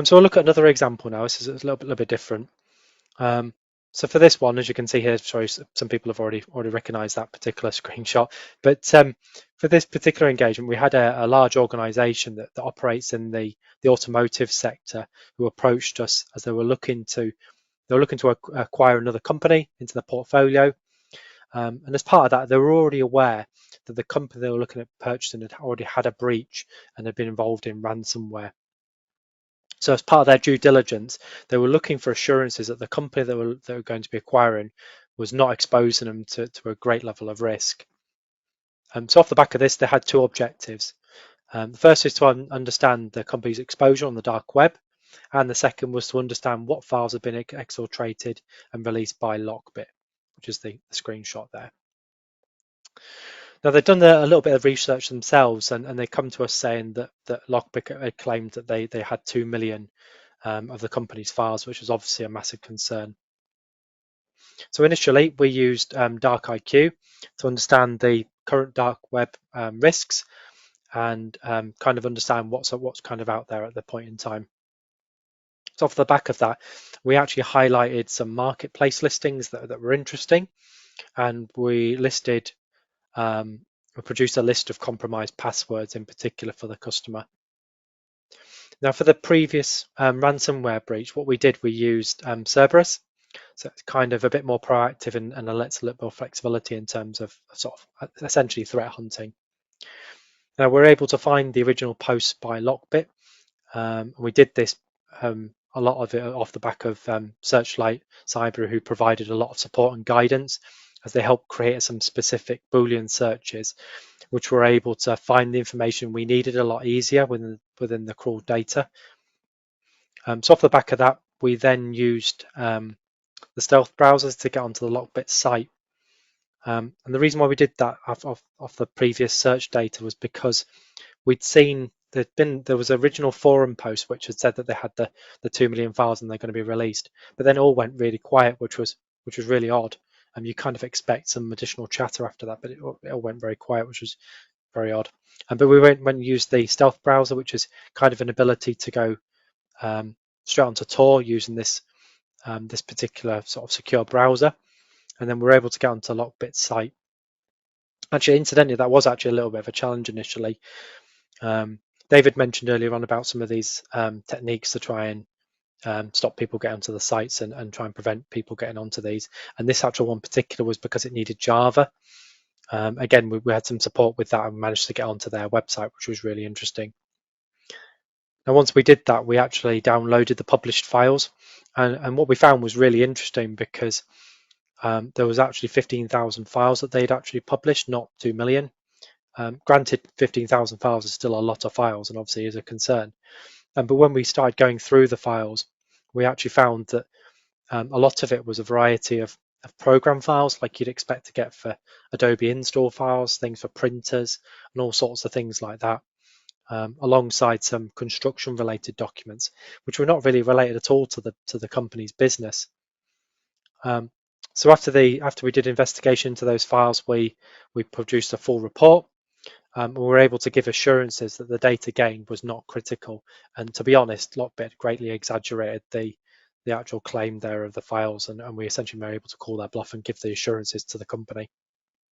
So we'll look at another example now. This is a little bit different. So for this one, as you can see here, sorry, some people have already recognized that particular screenshot. But for this particular engagement, we had a large organization that operates in the automotive sector who approached us as they were looking to acquire another company into the portfolio. And as part of that, they were already aware that the company they were looking at purchasing had already had a breach and had been involved in ransomware. So as part of their due diligence, they were looking for assurances that the company they were going to be acquiring was not exposing them to a great level of risk. So off the back of this, they had two objectives. The first is to understand the company's exposure on the dark web, and the second was to understand what files have been exfiltrated and released by Lockbit, which is the screenshot there. Now they've done a little bit of research themselves, and they come to us saying that Lockbit had claimed that they had 2 million of the company's files, which was obviously a massive concern. So initially we used DarkIQ to understand the current dark web risks and kind of understand what's kind of out there at the point in time. So off the back of that, we actually highlighted some marketplace listings that were interesting, and we listed we produced a list of compromised passwords in particular for the customer. Now for the previous ransomware breach, what we did, we used Cerberus. So it's kind of a bit more proactive and lets a little more flexibility in terms of sort of essentially threat hunting. Now we're able to find the original posts by Lockbit. We did this a lot of it off the back of Searchlight Cyber, who provided a lot of support and guidance as they helped create some specific Boolean searches, which were able to find the information we needed a lot easier within the crawled data. So off the back of that, we then used the stealth browsers to get onto the Lockbit site. And the reason why we did that off the previous search data was because we'd seen there was an original forum post which had said that they had the 2 million files and they're going to be released, but then it all went really quiet, which was really odd. And you kind of expect some additional chatter after that, but it all went very quiet, which was very odd. But we went and used the stealth browser, which is kind of an ability to go straight onto Tor using this particular sort of secure browser, and then we're able to get onto Lockbit's site. Actually, incidentally, that was actually a little bit of a challenge initially. David mentioned earlier on about some of these techniques to try and stop people getting onto the sites and try and prevent people getting onto these. And this actual one particular was because it needed Java. Again, we had some support with that and managed to get onto their website, which was really interesting. Now, once we did that, we actually downloaded the published files. And what we found was really interesting because there was actually 15,000 files that they'd actually published, not 2 million. Granted, 15,000 files is still a lot of files and obviously is a concern. But when we started going through the files, we actually found that a lot of it was a variety of program files like you'd expect to get for Adobe install files, things for printers, and all sorts of things like that, alongside some construction related documents, which were not really related at all to the company's business. So after we did investigation into those files, we produced a full report. We were able to give assurances that the data gained was not critical. And to be honest, Lockbit greatly exaggerated the actual claim there of the files, and we essentially were able to call their bluff and give the assurances to the company.